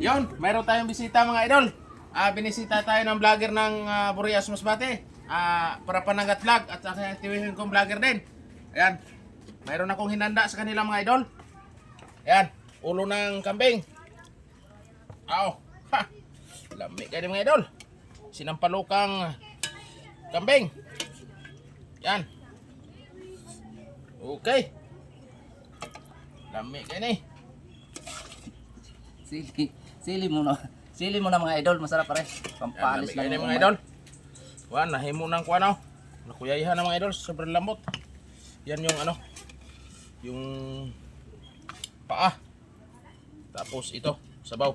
Yon, mayroon tayong bisita mga idol. Binisita tayo ng vlogger ng Burias Masbate. Para Panagat Vlog at saka activision kong vlogger din. Ayan, mayroon akong hinanda sa kanila mga idol. Ayan, ulo ng kambing. Aw, ha, lami kayo mga idol. Sinampalukang kambing. Yan. Okay. Lami kayo ni. Sili mo na mga idol, masarap pare. Pampaalis Yan, lang mga idol. Wan, nahimo ng kuano. Nakuyayihan ng mga idol, sobrang lambot. Yan yung ano, yung paa. Tapos ito, sabaw.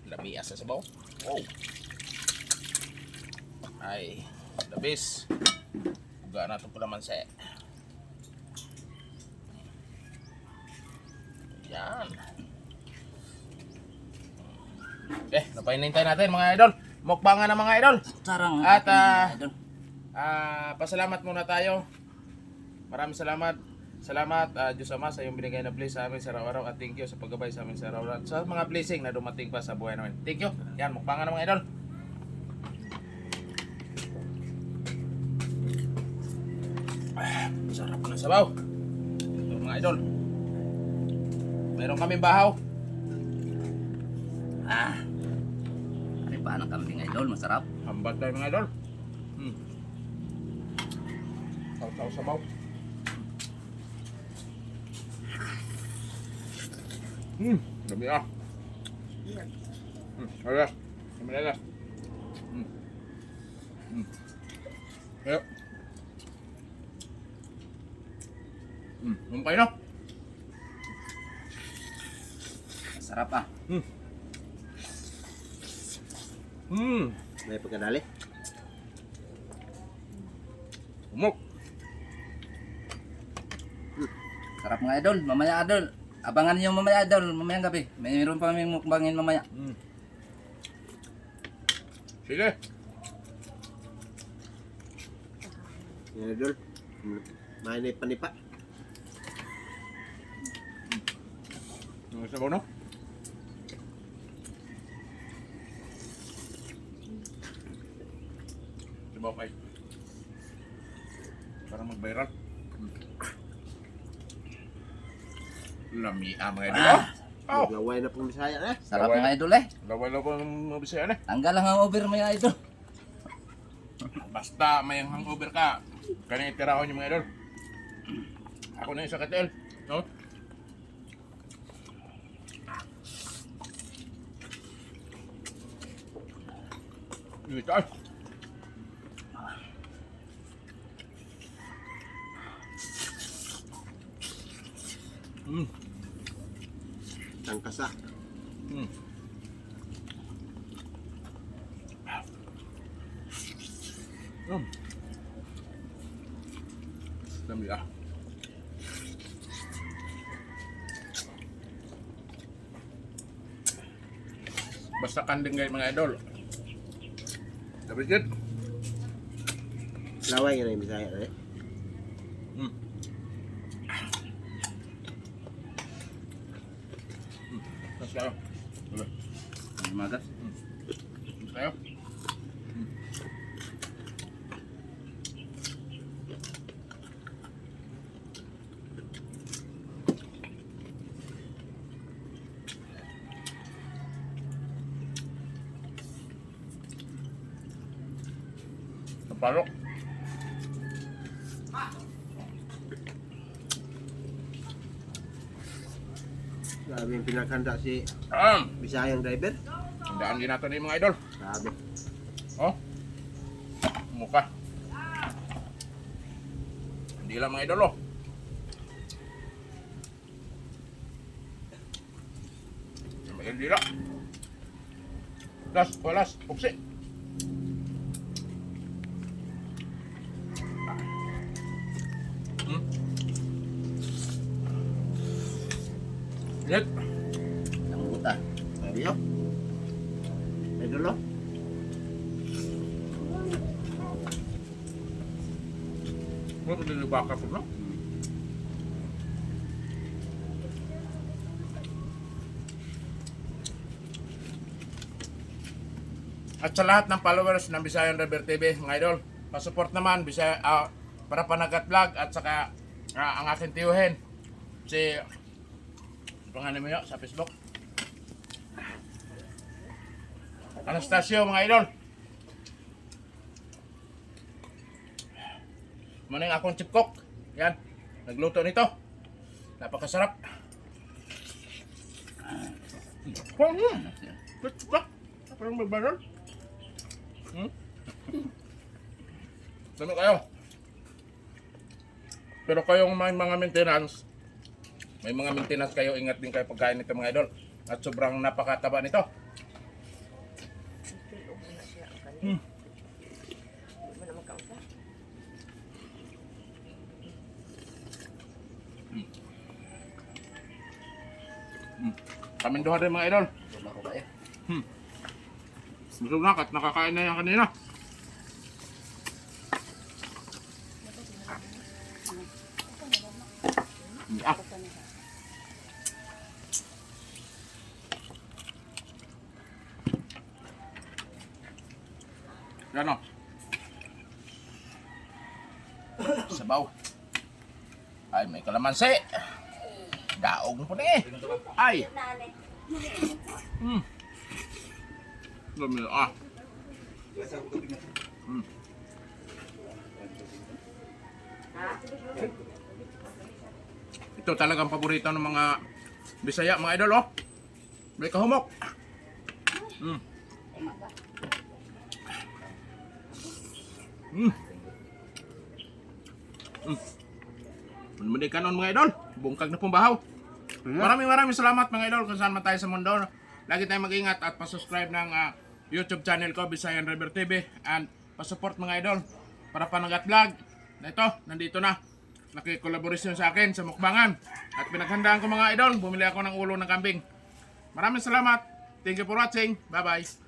Lami sa sabaw. Wow. Ay, the best. Uga na ito pula man sa yan. Napainintay natin mga idol. Mukbangan na mga idol. Sarang At idol. pasalamat muna tayo. Maraming salamat. Salamat Diyos Ama sa iyong binigay na bless sa amin sa araw-araw at thank you sa paggabay sa amin sa araw-araw sa mga blessing na dumating pa sa buhay namin. Thank you. Yan, mukbangan na mga idol. Sarap ng sabaw. Ito mga idol. Meron kaming bahaw. Ano pa ng kambing idol, masarap. Hambag tayo mga idol. Taw-taw sabaw. Dami Alas. Alas. Ayo. Kayo no? Masarap May pagkadali. Umok. Sarap mga idol, mamaya idol. Abangan niyo mamaya idol, mamayang gabi. Mayroon pa kaming mukbangin mamaya. Sige. Yan idol. May panipa. Ang sabaw no? Sabaw kayo. Para mag-viral. Lami mga idol. Oh! Laway na pong Bisaya na. Sarap Laway. mga idol Laway lang po ng mabisaya na. Tanggal lang ang over mga idol. Basta may hangover ka. Kaya itirahon niyo mga idol. Ako na yung sa katil. No? Dito ay. Tangkasa. Dami Basta kanding guys mga idol. Dapat yun. Laway na yung Bisaya na. Mas kayo. Magas. Mas kayo. Napalok. Grabe yung pinakanda si Bisayang driver. Handaan din natin yung mga idol. Grabe. Oh. Mukha. Hindi lang mga idol oh. Hindi lang. Walas, puksi. Lihat. Nanguta. Grabe yun. Idol o. Ano nilibaka po na? At sa lahat ng followers ng Visayan River TV, mga idol, pasupport naman para panagat vlog at saka ang aking tiyuhin si pangalan mo yun sa Facebook Anastasio, mga idol. Maning akong chip cook. Yan, nagluto nito. Napakasarap. Parang magbaral. Dami kayo. Pero kayong may mga maintenance kayo, ingat din kayo pagkain nito, mga idol. At sobrang napakataba nito. Kaminduhan rin, mga idol. Tulog ako kayo. Busog na at nakakain na yan kanina. Ah. Yan o. Sabaw. Ay, may kalamansi. Daog po na eh. Ay. Dami ah. Ito talagang paborito ng mga Bisaya, mga idol, oh. May kahumok. Muli kanon, mga idol. Bungkag na pumbahaw. Maraming salamat, mga idol, kung saan man tayo sa mundo. Lagi tayong mag-ingat at pasubscribe ng YouTube channel ko, Visayan River TV. And pasupport, mga idol, para panagat vlog. Na ito, nandito na. Nakikolaborasyon sa akin sa mukbangan. At pinaghandaan ko, mga idol, bumili ako ng ulo ng kambing. Maraming salamat. Thank you for watching. Bye-bye.